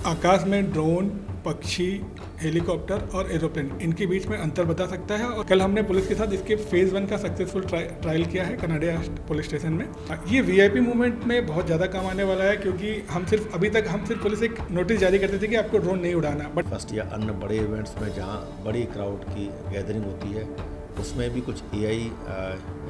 आकाश में ड्रोन, पक्षी, हेलीकॉप्टर और एरोप्लेन इनके बीच में अंतर बता सकता है। और कल हमने पुलिस के साथ इसके फेज़ 1 का सक्सेसफुल ट्रायल किया है कनाडिया पुलिस स्टेशन में। ये वीआईपी मूवमेंट में बहुत ज़्यादा काम आने वाला है, क्योंकि अभी तक हम सिर्फ पुलिस एक नोटिस जारी करते थे कि आपको ड्रोन नहीं उड़ाना, बट फर्स्ट या अन्य बड़े इवेंट्स में जहाँ बड़ी क्राउड की गैदरिंग होती है उसमें भी कुछ एआई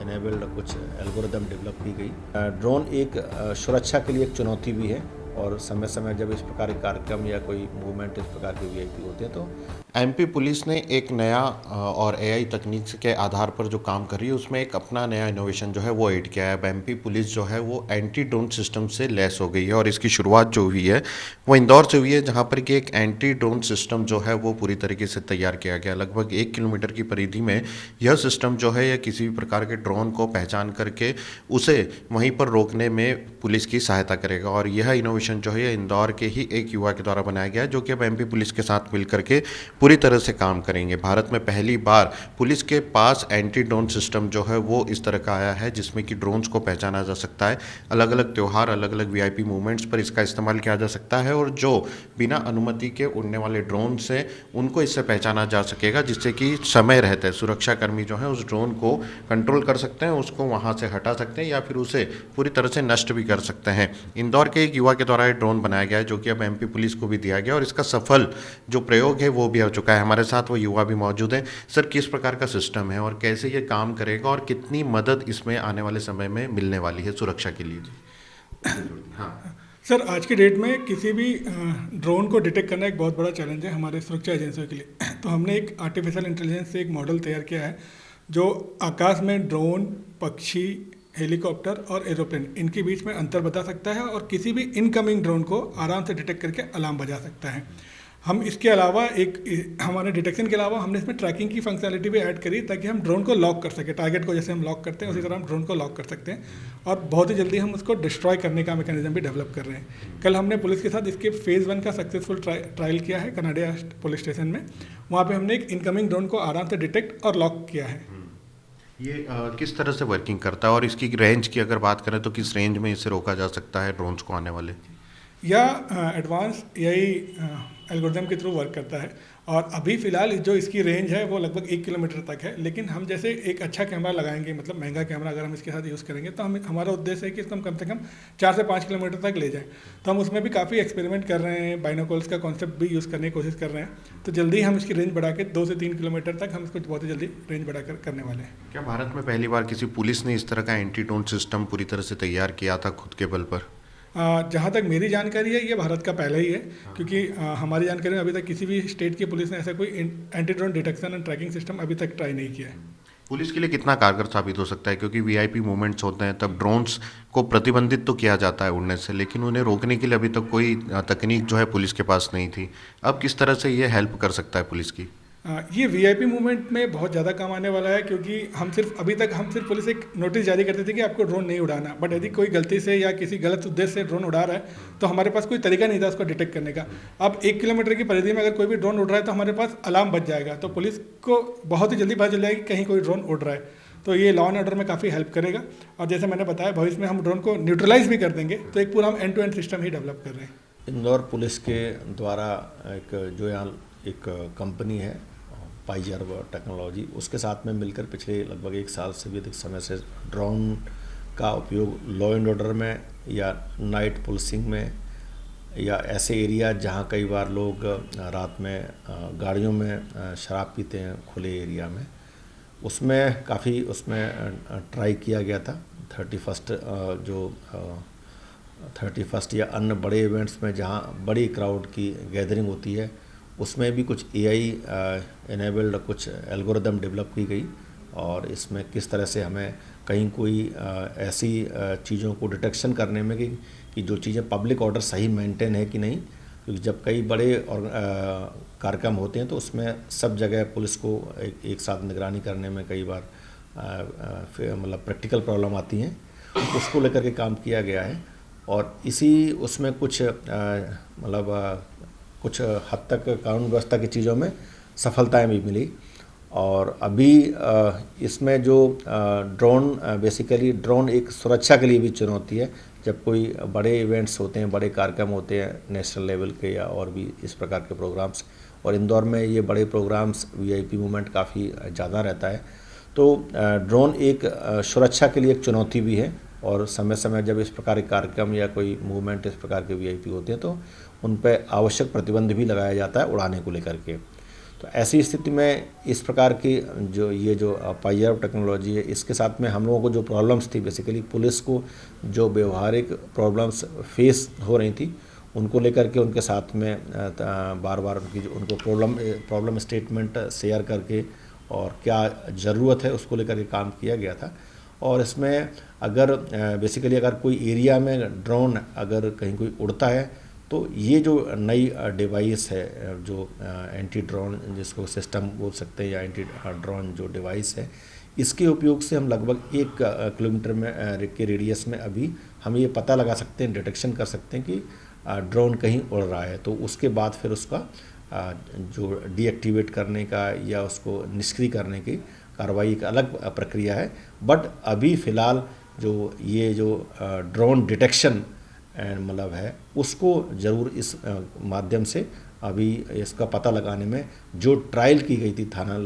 एनेबल्ड कुछ एल्गोरिदम डेवलप की गई। ड्रोन एक सुरक्षा के लिए एक चुनौती भी है, और समय समय जब इस प्रकार के कार्यक्रम या कोई मूवमेंट इस प्रकार के वीआईपी होते हैं तो एमपी पुलिस ने एक नया और एआई तकनीक के आधार पर जो काम कर रही है उसमें एक अपना नया इनोवेशन जो है वो ऐड किया है। अब एमपी पुलिस जो है वो एंटी ड्रोन सिस्टम से लैस हो गई है, और इसकी शुरुआत जो हुई है वो इंदौर से हुई है, जहाँ पर कि एक एंटी ड्रोन सिस्टम जो है वो पूरी तरीके से तैयार किया गया। लगभग 1 किलोमीटर की परिधि में यह सिस्टम जो है या किसी भी प्रकार के ड्रोन को पहचान करके उसे वहीं पर रोकने में पुलिस की सहायता करेगा। और यह इनोवेशन जो है इंदौर के ही एक युवा के द्वारा बनाया गया है, जो कि अब एमपी पुलिस के साथ मिलकर के पूरी तरह से काम करेंगे। भारत में पहली बार पुलिस के पास एंटी ड्रोन सिस्टम जो है वो इस तरह का आया है, जिसमें कि ड्रोन्स को पहचाना जा सकता है। अलग अलग त्यौहार, अलग अलग वीआईपी मूवमेंट्स पर इसका इस्तेमाल किया जा सकता है, और जो बिना अनुमति के उड़ने वाले ड्रोन से उनको इससे पहचाना जा सकेगा, जिससे कि समय रहते सुरक्षाकर्मी जो है उस ड्रोन को कंट्रोल कर सकते हैं, उसको वहाँ से हटा सकते हैं या फिर उसे पूरी तरह से नष्ट भी कर सकते हैं। इंदौर के एक युवा के द्वारा ये ड्रोन बनाया गया है, जो कि अब एमपी पुलिस को भी दिया गया, और इसका सफल जो प्रयोग है वो भी हो चुका है। हमारे साथ वो युवा भी मौजूद हैं। सर, किस प्रकार का सिस्टम है और कैसे ये काम करेगा, और कितनी मदद इसमें आने वाले समय में मिलने वाली है सुरक्षा के लिए? हाँ सर, आज की डेट में किसी भी ड्रोन को डिटेक्ट करना एक बहुत बड़ा चैलेंज है हमारे सुरक्षा एजेंसियों के लिए। तो हमने एक आर्टिफिशियल इंटेलिजेंस से एक मॉडल तैयार किया है, जो आकाश में ड्रोन, पक्षी, हेलीकॉप्टर और एरोप्लेन इनके बीच में अंतर बता सकता है, और किसी भी इनकमिंग ड्रोन को आराम से डिटेक्ट करके अलार्म बजा सकता है। हम इसके अलावा हमारे डिटेक्शन के अलावा हमने इसमें ट्रैकिंग की फंक्शनलिटी भी ऐड करी, ताकि हम ड्रोन को लॉक कर सकें। टारगेट को जैसे हम लॉक करते हैं उसी तरह हम ड्रोन को लॉक कर सकते हैं, और बहुत ही जल्दी हम उसको डिस्ट्रॉय करने का मैकेनिज्म भी डेवलप कर रहे हैं। कल हमने पुलिस के साथ इसके फेज़ 1 का सक्सेसफुल ट्रायल किया है कनाडिया पुलिस स्टेशन में। वहाँ पर हमने एक इनकमिंग ड्रोन को आराम से डिटेक्ट और लॉक किया है। ये किस तरह से वर्किंग करता है, और इसकी रेंज की अगर बात करें तो किस रेंज में इसे रोका जा सकता है ड्रोन्स को आने वाले? या एडवांस एआई एल्गोरिथम के थ्रू वर्क करता है, और अभी फ़िलहाल जो इसकी रेंज है वो लगभग 1 किलोमीटर तक है। लेकिन हम जैसे एक अच्छा कैमरा लगाएंगे, मतलब महंगा कैमरा अगर हम इसके साथ यूज़ करेंगे, तो हमारा उद्देश्य है कि इसको हम कम से कम 4 से 5 किलोमीटर तक ले जाएं। तो हम उसमें भी काफ़ी एक्सपेरिमेंट कर रहे हैं, बाइनोकल्स का कॉन्सेप्ट भी यूज़ करने की कोशिश कर रहे हैं। तो जल्दी हम इसकी रेंज बढ़ा के 2 से 3 किलोमीटर तक हम इसको बहुत ही जल्दी रेंज बढ़ा कर करने वाले हैं। क्या भारत में पहली बार किसी पुलिस ने इस तरह का एंटी ड्रोन सिस्टम पूरी तरह से तैयार किया था खुद के बल पर? जहाँ तक मेरी जानकारी है, ये भारत का पहला ही है, क्योंकि हमारी जानकारी में अभी तक किसी भी स्टेट की पुलिस ने ऐसा कोई anti drone detection and tracking system अभी तक ट्राई नहीं किया है। पुलिस के लिए कितना कारगर साबित हो सकता है, क्योंकि वीआईपी मूवमेंट्स होते हैं तब ड्रोन्स को प्रतिबंधित तो किया जाता है उड़ने से, लेकिन उन्हें रोकने के लिए अभी तक कोई तकनीक जो है पुलिस के पास नहीं थी। अब किस तरह से ये हेल्प कर सकता है पुलिस की? ये वीआईपी मूवमेंट में बहुत ज़्यादा काम आने वाला है, क्योंकि अभी तक हम सिर्फ पुलिस एक नोटिस जारी करते थे कि आपको ड्रोन नहीं उड़ाना, बट यदि कोई गलती से या किसी गलत उद्देश्य से ड्रोन उड़ा रहा है तो हमारे पास कोई तरीका नहीं था उसको डिटेक्ट करने का। अब 1 किलोमीटर की परिधि में अगर कोई भी ड्रोन उड़ रहा है तो हमारे पास अलार्म बज जाएगा, तो पुलिस को बहुत ही जल्दी पता चल जाएगा कि कहीं कोई ड्रोन उड़ रहा है। तो ये लॉ एंड ऑर्डर में काफ़ी हेल्प करेगा, और जैसे मैंने बताया भविष्य में हम ड्रोन को न्यूट्रलाइज भी कर देंगे। तो एक पूरा हम एंड टू एंड सिस्टम ही डेवलप कर रहे हैं। इंदौर पुलिस के द्वारा जो यहाँ एक कंपनी है पाइजर्व टेक्नोलॉजी, उसके साथ में मिलकर पिछले लगभग 1 साल से भी अधिक समय से ड्रोन का उपयोग लॉ एंड ऑर्डर में या नाइट पुलिसिंग में, या ऐसे एरिया जहाँ कई बार लोग रात में गाड़ियों में शराब पीते हैं खुले एरिया में, उसमें काफ़ी ट्राई किया गया था। 31st या अन्य बड़े इवेंट्स में जहाँ बड़ी क्राउड की गैदरिंग होती है उसमें भी कुछ एआई एनेबल्ड कुछ एल्गोरिदम डेवलप की गई, और इसमें किस तरह से हमें कहीं कोई ऐसी चीज़ों को डिटेक्शन करने में कि जो चीज़ें पब्लिक ऑर्डर सही मेंटेन है कि नहीं, क्योंकि जब कई बड़े और कार्यक्रम होते हैं तो उसमें सब जगह पुलिस को एक साथ निगरानी करने में कई बार मतलब प्रैक्टिकल प्रॉब्लम आती हैं, उसको लेकर के काम किया गया है। और इसी उसमें कुछ कुछ हद तक कानून व्यवस्था की चीज़ों में सफलताएं भी मिली। और अभी इसमें जो बेसिकली ड्रोन एक सुरक्षा के लिए भी चुनौती है, जब कोई बड़े इवेंट्स होते हैं, बड़े कार्यक्रम होते हैं नेशनल लेवल के या और भी इस प्रकार के प्रोग्राम्स, और इंदौर में ये बड़े प्रोग्राम्स वीआईपी मूवमेंट काफ़ी ज़्यादा रहता है, तो ड्रोन एक सुरक्षा के लिए एक चुनौती भी है। और समय समय जब इस प्रकार के कार्यक्रम या कोई मूवमेंट इस प्रकार के वीआईपी होते हैं तो उन पर आवश्यक प्रतिबंध भी लगाया जाता है उड़ाने को लेकर के। तो ऐसी स्थिति में इस प्रकार की जो पायर टेक्नोलॉजी है, इसके साथ में हम लोगों को जो प्रॉब्लम्स थी, बेसिकली पुलिस को जो व्यवहारिक प्रॉब्लम्स फेस हो रही थी उनको लेकर के उनके साथ में बार बार उनको प्रॉब्लम स्टेटमेंट शेयर करके और क्या ज़रूरत है उसको लेकर के काम किया गया था। और इसमें अगर बेसिकली अगर कोई एरिया में ड्रोन अगर कहीं कोई उड़ता है तो ये जो नई डिवाइस है, जो एंटी ड्रोन जिसको सिस्टम बोल सकते हैं या एंटी ड्रोन जो डिवाइस है, इसके उपयोग से हम लगभग 1 किलोमीटर में के रेडियस में अभी हम ये पता लगा सकते हैं, डिटेक्शन कर सकते हैं कि ड्रोन कहीं उड़ रहा है। तो उसके बाद फिर उसका जो डीएक्टिवेट करने का या उसको निष्क्रिय करने की कार्रवाई एक अलग प्रक्रिया है। बट अभी फ़िलहाल ये जो ड्रोन डिटेक्शन मतलब है उसको ज़रूर इस माध्यम से अभी इसका पता लगाने में जो ट्रायल की गई थी थाना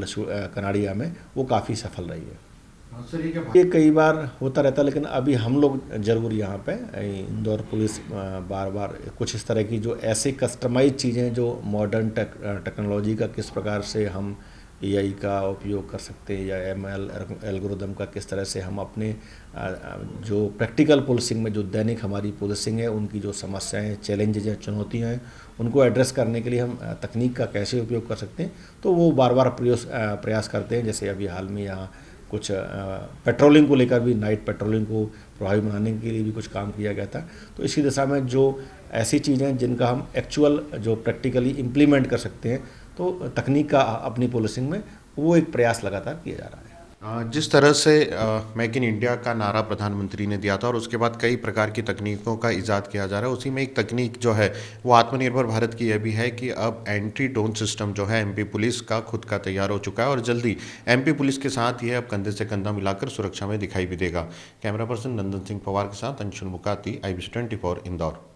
कनाड़िया में वो काफ़ी सफल रही है। सर ये कई बार होता रहता है, लेकिन अभी हम लोग ज़रूर यहाँ पे इंदौर पुलिस बार बार कुछ इस तरह की जो ऐसे कस्टमाइज चीज़ें जो मॉडर्न टेक्नोलॉजी का किस प्रकार से हम एआई का उपयोग कर सकते हैं या एमएल एल्गोरिदम का किस तरह से हम अपने जो प्रैक्टिकल पुलिसिंग में जो दैनिक हमारी पुलिसिंग है उनकी जो समस्याएं, चैलेंजेज हैं, चुनौतियां हैं, उनको एड्रेस करने के लिए हम तकनीक का कैसे उपयोग कर सकते हैं, तो वो बार बार प्रयास करते हैं। जैसे अभी हाल में यहाँ कुछ पेट्रोलिंग को लेकर भी, नाइट पेट्रोलिंग को प्रभावी बनाने के लिए भी कुछ काम किया गया था। तो इसी दिशा में जो ऐसी चीज़ें जिनका हम एक्चुअल जो प्रैक्टिकली इम्प्लीमेंट कर सकते हैं, तो तकनीक का अपनी पुलिसिंग में वो एक प्रयास लगातार किया जा रहा है। जिस तरह से मेक इन इंडिया का नारा प्रधानमंत्री ने दिया था और उसके बाद कई प्रकार की तकनीकों का इजाद किया जा रहा है, उसी में एक तकनीक जो है वो आत्मनिर्भर भारत की यह भी है कि अब एंटी ड्रोन सिस्टम जो है एमपी पुलिस का खुद का तैयार हो चुका है और जल्दी एमपी पुलिस के साथ यह अब कंधे से कंधा मिलाकर सुरक्षा में दिखाई भी देगा। कैमरा पर्सन नंदन सिंह पवार के साथ अंशुल मुकाती, IBC 24 इंदौर।